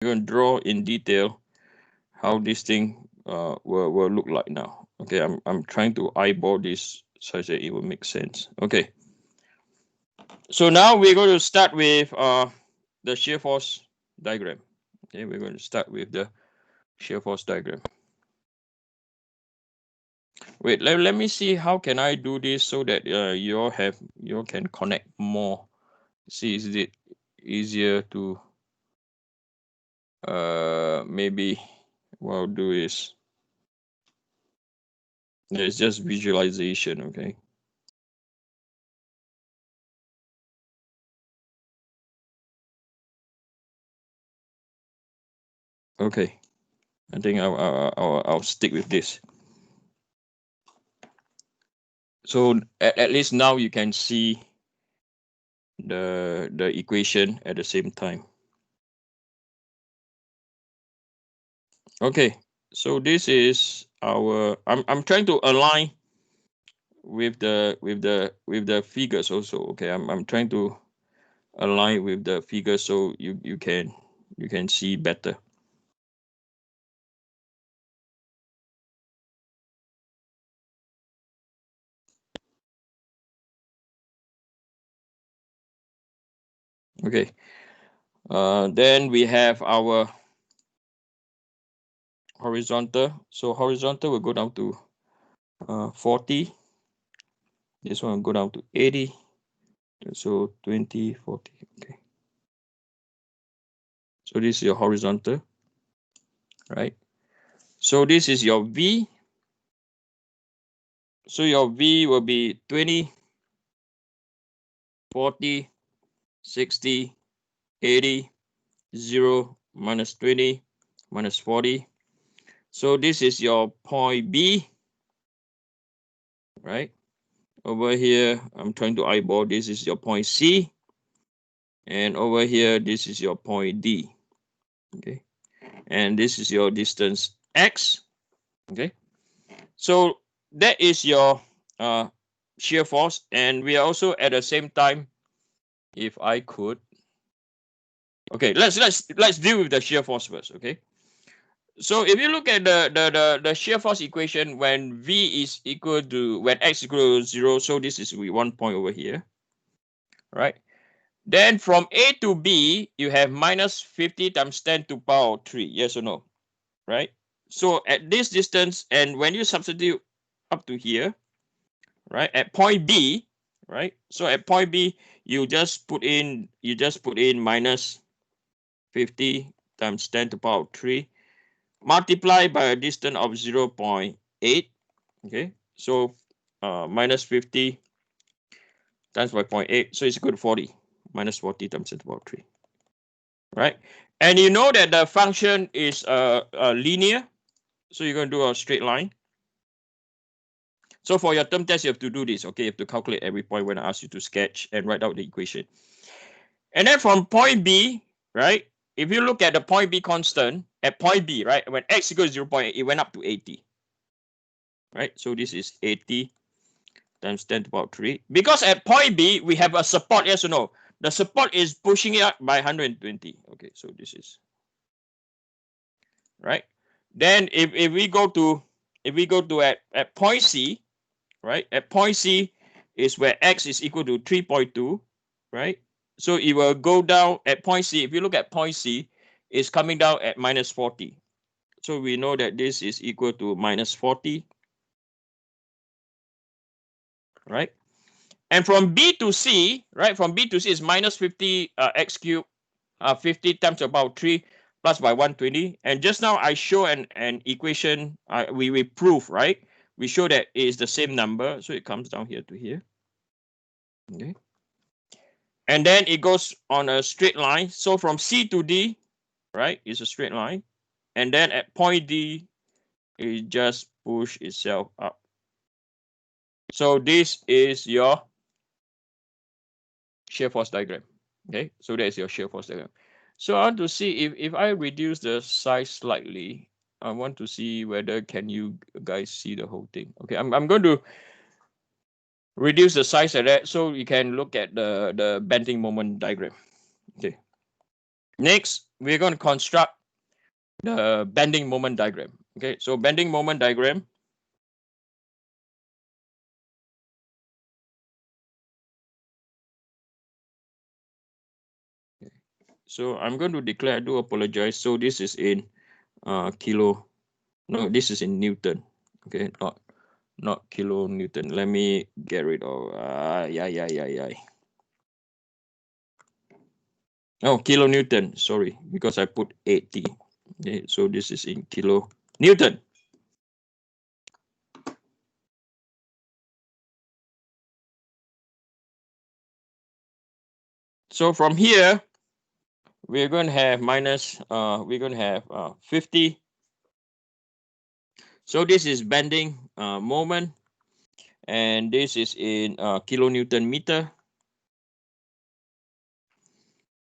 going to draw in detail how this thing will look like now. Okay, I'm trying to eyeball this such that it will make sense. Okay. So now we're going to start with the shear force diagram. Okay, we're going to start with the shear force diagram. Wait, let me see how can I do this so that you can connect more. See, is it easier to maybe what I'll do is it's just visualization, okay? Okay, I think I'll stick with this. So at least now you can see the equation at the same time. Okay, so this is our I'm trying to align with the figures also. Okay, I'm trying to align with the figures so you can see better. Okay, then we have our horizontal. So horizontal will go down to 40. This one will go down to 80. So 20, 40. Okay. So this is your horizontal, right? So this is your V. So your V will be 20, 40, 60, 80, 0, minus 20, minus 40. So this is your point B, right? Over here, I'm trying to eyeball. This is your point C. And over here, this is your point D. Okay. And this is your distance X. Okay. So that is your shear force. And we are also at the same time, if I could. Okay, let's deal with the shear force first. Okay. So if you look at the shear force equation, when V is equal to, when X equal to 0, so this is 1 point over here, right? Then from A to B, you have minus 50 times 10 to the power 3, yes or no, right? So at this distance, and when you substitute up to here, right, at point B, right? So at point B, you just put in minus 50 times 10 to the power 3, multiplied by a distance of 0.8. Okay, so minus 50 times by 0.8, so it's equal to 40. Minus 40 times 10 to the power 3. Right? And you know that the function is linear, so you're going to do a straight line. So for your term test, you have to do this. Okay, you have to calculate every point when I ask you to sketch and write out the equation. And then from point B, right? If you look at the point B constant at point B, right? When X equals 0.8, it went up to 80. Right? So this is 80 times 10 to the power 3. Because at point B, we have a support, yes or no? The support is pushing it up by 120. Okay, so this is right. Then if we go to at point C, right? At point C is where X is equal to 3.2, right? So it will go down at point C. If you look at point C, it's coming down at minus 40. So we know that this is equal to minus 40, right? And from B to C, right? From B to C is minus 50 X cubed, 50 times about 3 plus by 120. And just now I show an equation, we prove, right? We show that it is the same number. So it comes down here to here. Okay. And then it goes on a straight line. So from C to D, right, is a straight line. And then at point D, it just push itself up. So this is your shear force diagram. Okay, so that is your shear force diagram. So I want to see if I reduce the size slightly, I want to see whether can you guys see the whole thing. Okay, I'm going to reduce the size of that so you can look at the bending moment diagram. Okay. Next, we're going to construct the bending moment diagram. Okay, so bending moment diagram. So I'm going to declare, I do apologize. So this is in kilo. No, this is in Newton. Okay, not kilo Newton. Let me get rid of yeah. Oh, kilo Newton. Sorry, because I put 80. Okay, so this is in kilo Newton. So from here, we're going to have minus, we're going to have 50. So this is bending moment, and this is in kilonewton meter.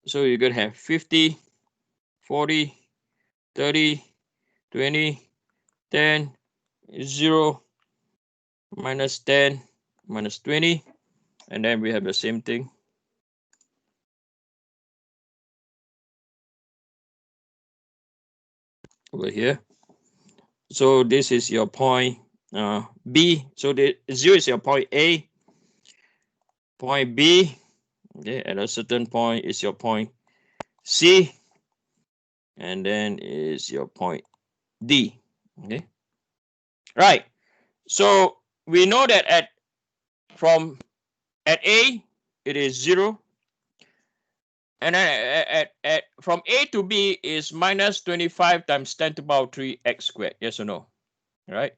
So you're going to have 50, 40, 30, 20, 10, 0, minus 10, minus 20, and then we have the same thing over here. So this is your point B. So the 0 is your point A, point B, okay, at a certain point is your point C, and then is your point D. Okay, right. So we know that at A it is 0, and then at from A to B is minus 25 times 10 to the power 3 x squared. Yes or no? Right.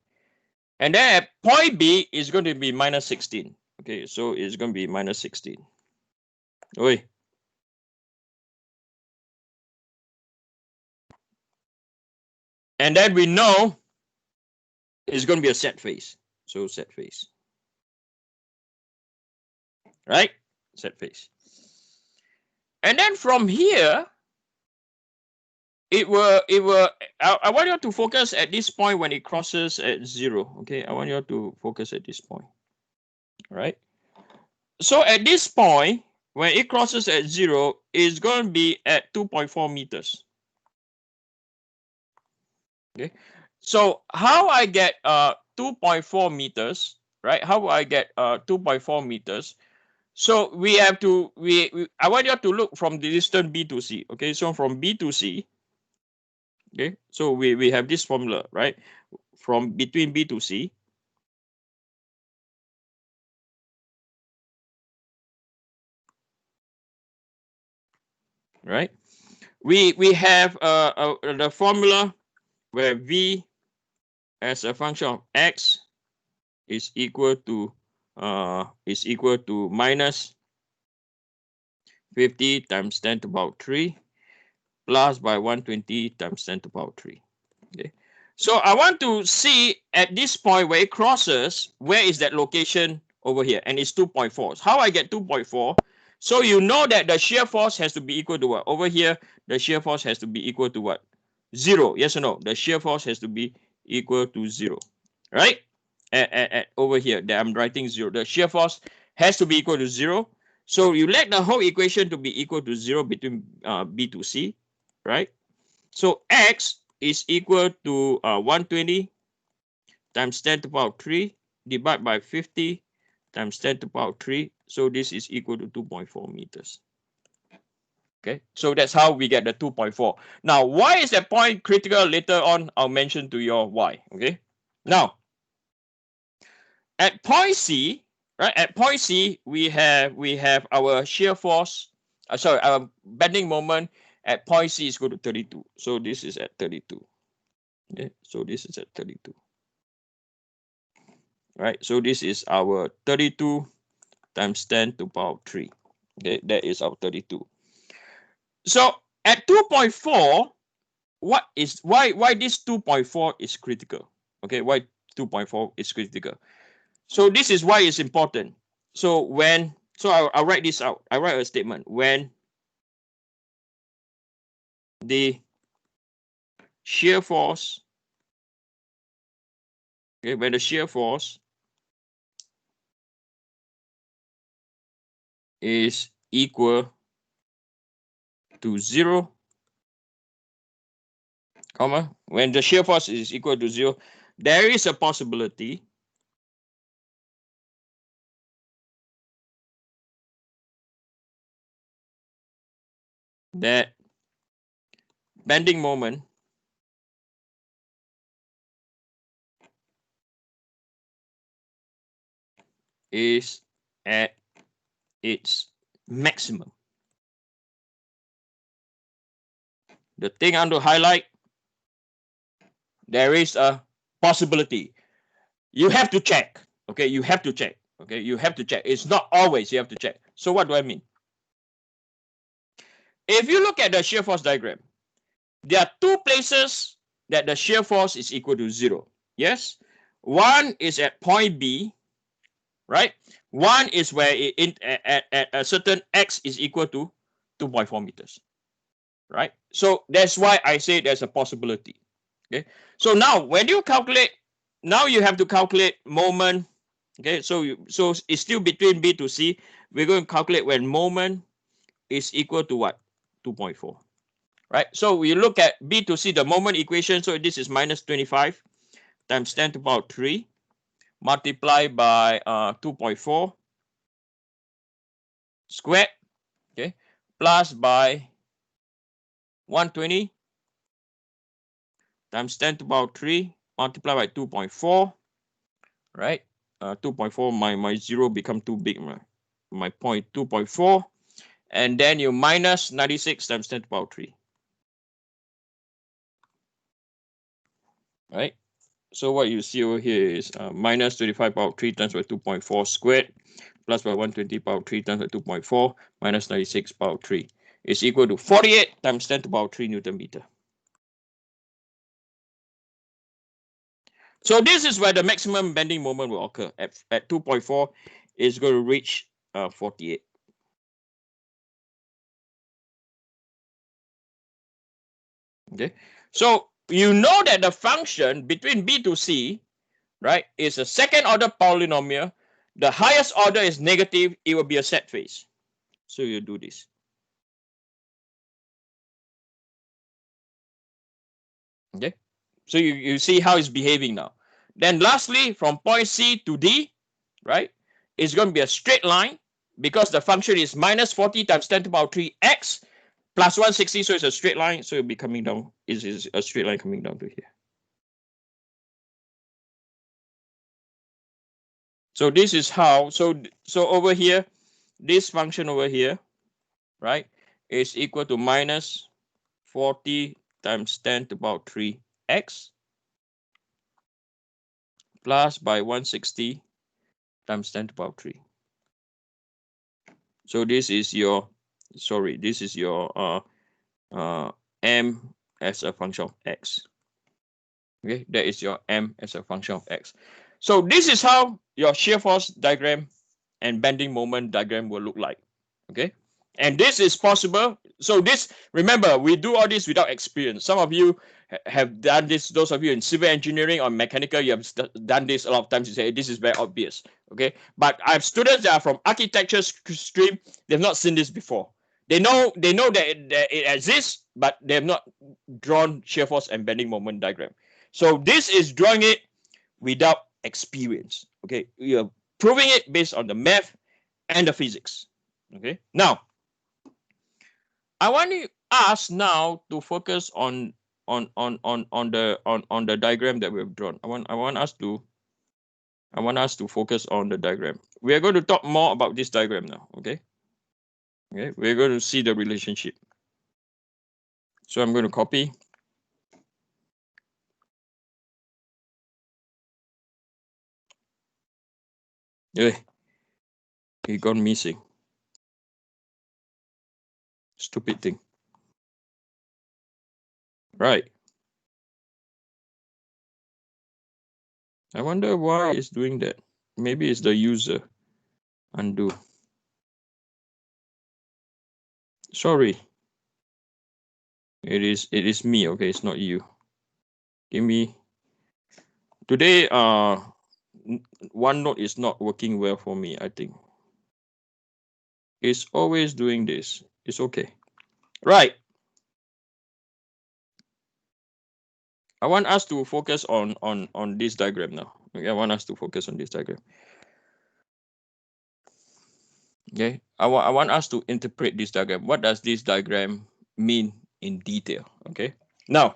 And then at point B is going to be minus 16. Okay, so it's going to be minus 16. Oi. And then we know it's going to be a set phase. So set phase. Right? Set phase. And then from here, it will I want you to focus at this point when it crosses at 0. Okay, I want you to focus at this point. Right? So at this point, when it crosses at 0, it's going to be at 2.4 meters. Okay, so how I get 2.4 meters, right? How will I get 2.4 meters? So we have to I want you to look from the distance B to C. Okay, so from B to C, okay, so we have this formula, right? From between B to C, right? We have the formula where V as a function of X is equal to minus 50 times 10 to the power 3 plus by 120 times 10 to the power 3. Okay. So I want to see at this point where it crosses, where is that location over here? And it's 2.4. How I get 2.4? So you know that the shear force has to be equal to what? Over here, the shear force has to be equal to what? 0. Yes or no? The shear force has to be equal to 0. Right? At over here that I'm writing 0. The shear force has to be equal to 0. So you let the whole equation to be equal to 0 between B to C, right? So X is equal to 120 times 10 to the power 3 divided by 50 times 10 to the power 3. So this is equal to 2.4 meters. Okay, so that's how we get the 2.4. Now, why is that point critical? Later on, I'll mention to you why. Okay, now at point C, right? At point C, we have our shear force. Sorry, our bending moment at point C is equal to 32. So this is at 32. Okay, so this is at 32. Right, so this is our 32 times 10 to the power 3. Okay, that is our 32. So at 2.4, why this 2.4 is critical? Okay, why 2.4 is critical? So this is why it's important. So I'll write this out. I write a statement when the shear force, okay, when the shear force is equal to 0, comma, when the shear force is equal to 0, there is a possibility that bending moment is at its maximum. The thing I want to highlight, there is a possibility. You have to check. Okay, you have to check. Okay, you have to check. It's not always you have to check. So what do I mean? If you look at the shear force diagram, there are two places that the shear force is equal to 0. Yes, one is at point B, right? One is where at a certain x is equal to 2.4 meters, right? So that's why I say there's a possibility. Okay, so now when you calculate, now you have to calculate moment. Okay, so it's still between B to C. We're going to calculate when moment is equal to what? 2.4. Right? So we look at B to C, the moment equation. So this is minus 25 times 10 to the power 3 multiplied by 2.4 squared, okay, plus by 120 times 10 to the power 3 multiplied by 2.4, right? 2.4, my 0 become too big, my point 2.4, and then you minus 96 times 10 to the power 3. Right? So what you see over here is minus 25 power 3 times by 2.4 squared plus by 120 power 3 times by 2.4 minus 96 power 3 is equal to 48 times 10 to the power 3 Newton meter. So this is where the maximum bending moment will occur. At 2.4, it's going to reach 48. Okay, so you know that the function between B to C, right, is a second order polynomial. The highest order is negative. It will be a set phase. So you do this. Okay, so you see how it's behaving now. Then lastly, from point C to D, right, it's going to be a straight line because the function is minus 40 times 10 to the power 3 x plus 160, so it's a straight line. So it'll be coming down, is a straight line coming down to here. So this is how, so over here, this function over here, right, is equal to minus 40 times 10 to the power 3 x plus by 160 times 10 to the power 3. So this is your, sorry, this is your m as a function of x. Okay, that is your m as a function of x. So this is how your shear force diagram and bending moment diagram will look like. Okay, and this is possible. So this, remember, we do all this without experience. Some of you have done this. Those of you in civil engineering or mechanical, you have done this a lot of times. You say, hey, this is very obvious. Okay, but I have students that are from architecture stream. They've not seen this before. They know that it exists, but they have not drawn shear force and bending moment diagram. So this is drawing it without experience. Okay, you're proving it based on the math and the physics. Okay, now I want us now to focus on the diagram that we've drawn. I want us to focus on the diagram. We are going to talk more about this diagram now. Okay, we're going to see the relationship. So I'm going to copy. It gone missing. Stupid thing. Right. I wonder why it's doing that. Maybe it's the user. Undo. Sorry. It is me. Okay, it's not you. Give me. Today, OneNote is not working well for me, I think. It's always doing this. It's okay. Right. I want us to focus on this diagram now. Okay, I want us to focus on this diagram. Okay, I want us to interpret this diagram. What does this diagram mean in detail? Okay, now